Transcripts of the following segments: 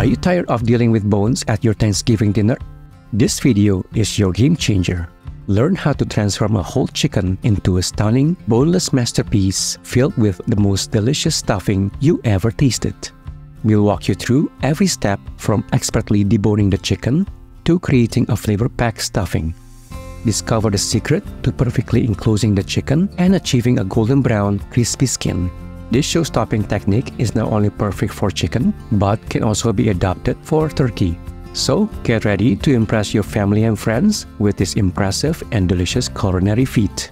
Are you tired of dealing with bones at your Thanksgiving dinner? This video is your game changer. Learn how to transform a whole chicken into a stunning, boneless masterpiece filled with the most delicious stuffing you ever tasted. We'll walk you through every step from expertly deboning the chicken to creating a flavor-packed stuffing. Discover the secret to perfectly enclosing the chicken and achieving a golden brown, crispy skin. This show-stopping technique is not only perfect for chicken, but can also be adapted for turkey. So, get ready to impress your family and friends with this impressive and delicious culinary feat.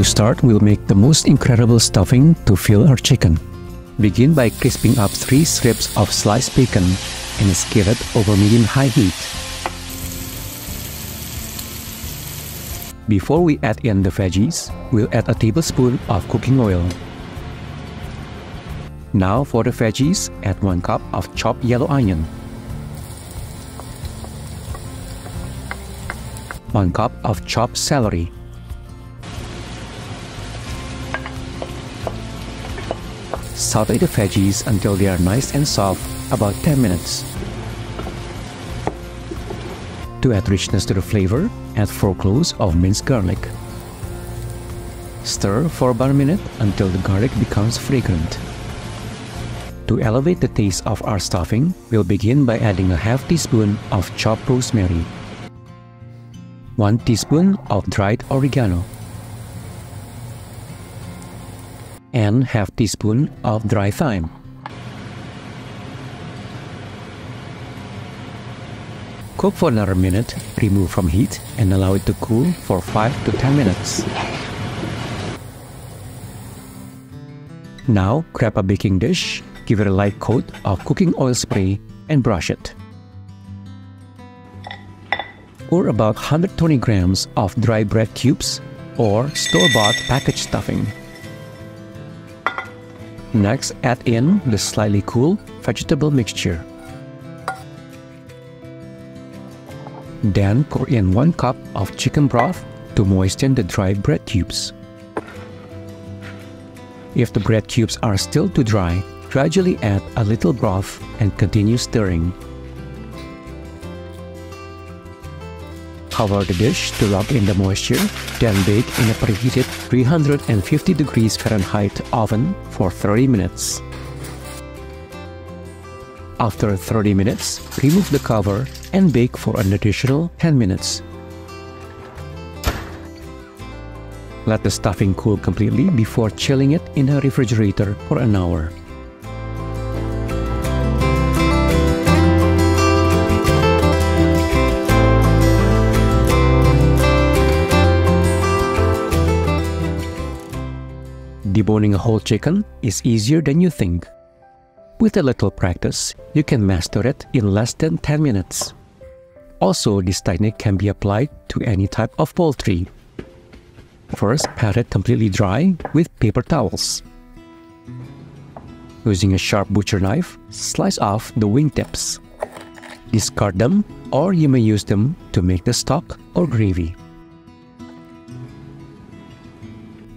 To start, we'll make the most incredible stuffing to fill our chicken. Begin by crisping up 3 strips of sliced bacon in a skillet over medium-high heat. Before we add in the veggies, we'll add a tablespoon of cooking oil. Now for the veggies, add 1 cup of chopped yellow onion, 1 cup of chopped celery, Saute the veggies until they are nice and soft, about 10 minutes. To add richness to the flavor, add 4 cloves of minced garlic. Stir for about a minute until the garlic becomes fragrant. To elevate the taste of our stuffing, we'll begin by adding a half teaspoon of chopped rosemary, 1 teaspoon of dried oregano, and half teaspoon of dry thyme. Cook for another minute, remove from heat, and allow it to cool for 5 to 10 minutes. Now, grab a baking dish, give it a light coat of cooking oil spray, and brush it. Pour about 120 grams of dry bread cubes or store-bought packaged stuffing. Next, add in the slightly cool vegetable mixture. Then pour in 1 cup of chicken broth to moisten the dry bread cubes. If the bread cubes are still too dry, gradually add a little broth and continue stirring. Cover the dish to lock in the moisture, then bake in a preheated 350 degrees Fahrenheit oven for 30 minutes. After 30 minutes, remove the cover and bake for an additional 10 minutes. Let the stuffing cool completely before chilling it in a refrigerator for an hour. Deboning a whole chicken is easier than you think. With a little practice, you can master it in less than 10 minutes. Also, this technique can be applied to any type of poultry. First, pat it completely dry with paper towels. Using a sharp butcher knife, slice off the wingtips. Discard them, or you may use them to make the stock or gravy.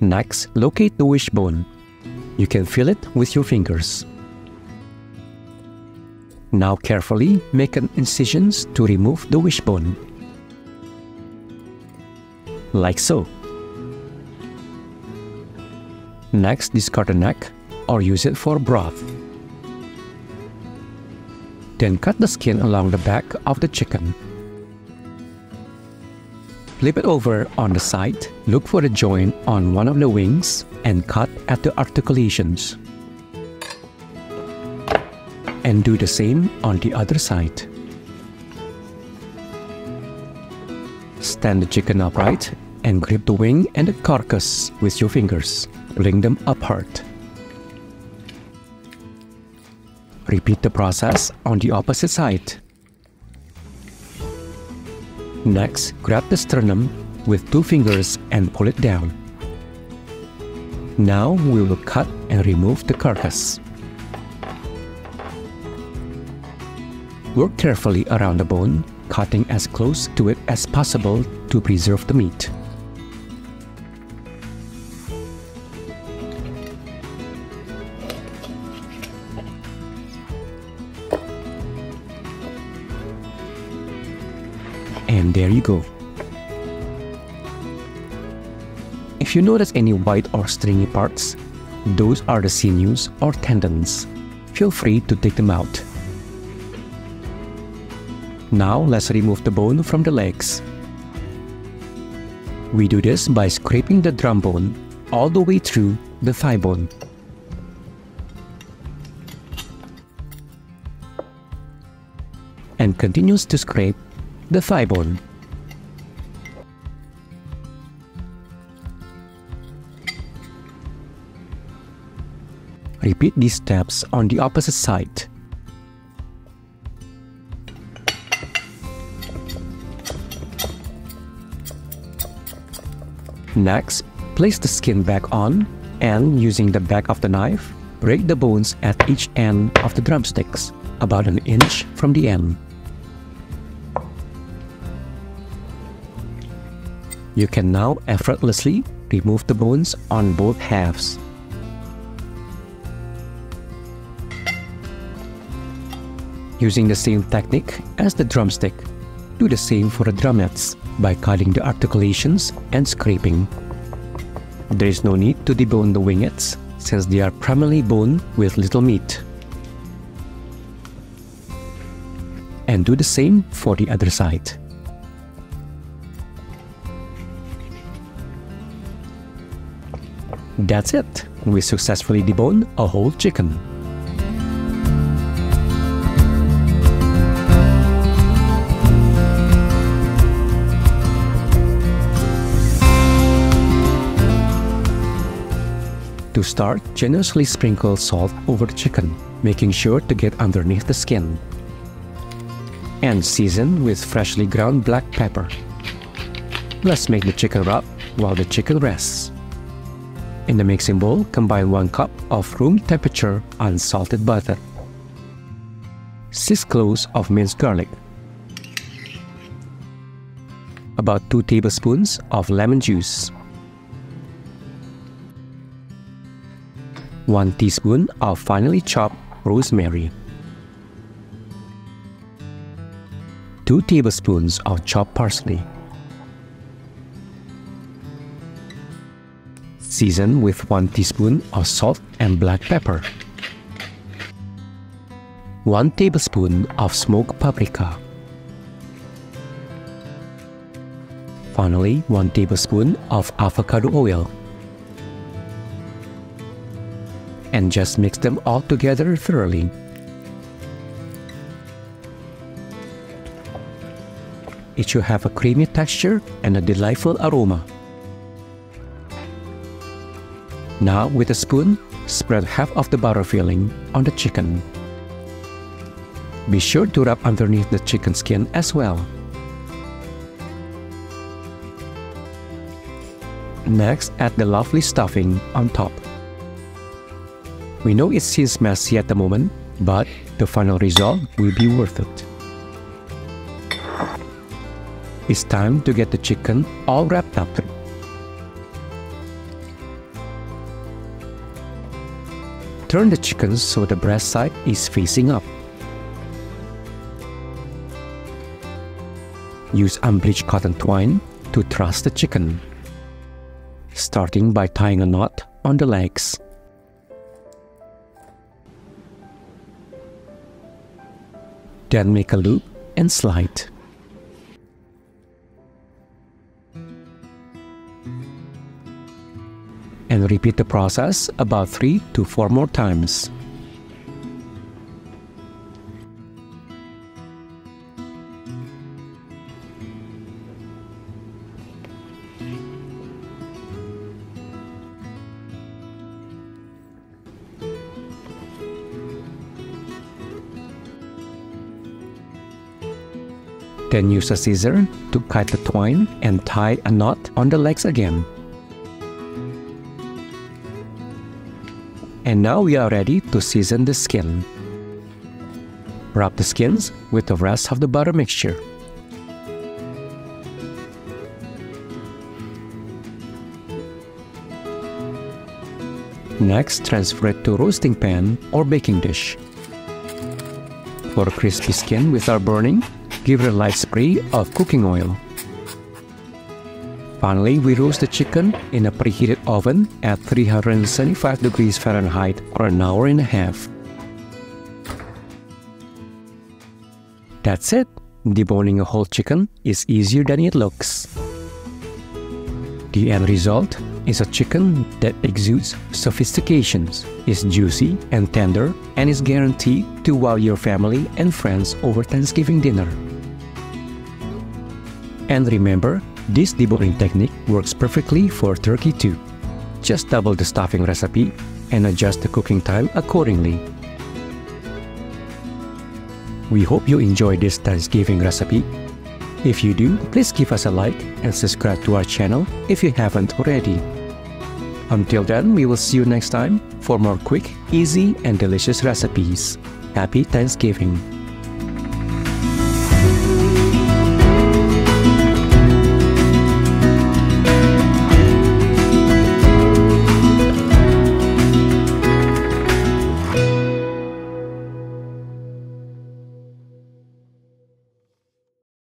Next, locate the wishbone. You can feel it with your fingers. Now carefully make an incisions to remove the wishbone. Like so. Next, discard the neck or use it for broth. Then cut the skin along the back of the chicken. Flip it over on the side, look for the joint on one of the wings, and cut at the articulations. And do the same on the other side. Stand the chicken upright and grip the wing and the carcass with your fingers. Bring them apart. Repeat the process on the opposite side. Next, grab the sternum with 2 fingers and pull it down. Now we will cut and remove the carcass. Work carefully around the bone, cutting as close to it as possible to preserve the meat. And there you go. If you notice any white or stringy parts, those are the sinews or tendons. Feel free to take them out. Now let's remove the bone from the legs. We do this by scraping the drum bone all the way through the thigh bone. And continues to scrape the thigh bone. Repeat these steps on the opposite side. Next, place the skin back on and, using the back of the knife, break the bones at each end of the drumsticks, about an inch from the end. You can now effortlessly remove the bones on both halves. Using the same technique as the drumstick, do the same for the drumettes by cutting the articulations and scraping. There is no need to debone the wingettes since they are primarily bone with little meat. And do the same for the other side. That's it! We successfully deboned a whole chicken. To start, generously sprinkle salt over the chicken, making sure to get underneath the skin. And season with freshly ground black pepper. Let's make the chicken wrap while the chicken rests. In the mixing bowl, combine 1 cup of room temperature unsalted butter, 6 cloves of minced garlic, about 2 tablespoons of lemon juice, 1 teaspoon of finely chopped rosemary, 2 tablespoons of chopped parsley. Season with 1 teaspoon of salt and black pepper, 1 tablespoon of smoked paprika, finally 1 tablespoon of avocado oil. And just mix them all together thoroughly. It should have a creamy texture and a delightful aroma. Now, with a spoon, spread half of the butter filling on the chicken. Be sure to wrap underneath the chicken skin as well. Next, add the lovely stuffing on top. We know it seems messy at the moment, but the final result will be worth it. It's time to get the chicken all wrapped up. Turn the chicken so the breast side is facing up. Use unbleached cotton twine to truss the chicken, starting by tying a knot on the legs. Then make a loop and slide. And repeat the process about 3 to 4 more times. Then use a scissor to cut the twine and tie a knot on the legs again. And now we are ready to season the skin. Wrap the skins with the rest of the butter mixture. Next, transfer it to roasting pan or baking dish. For a crispy skin without burning, give it a light spray of cooking oil. Finally, we roast the chicken in a preheated oven at 375 degrees Fahrenheit for an hour and a half. That's it! Deboning a whole chicken is easier than it looks. The end result is a chicken that exudes sophistication, is juicy and tender, and is guaranteed to wow your family and friends over Thanksgiving dinner. And remember, this deboning technique works perfectly for turkey too. Just double the stuffing recipe and adjust the cooking time accordingly. We hope you enjoyed this Thanksgiving recipe. If you do, please give us a like and subscribe to our channel if you haven't already. Until then, we will see you next time for more quick, easy, and delicious recipes. Happy Thanksgiving!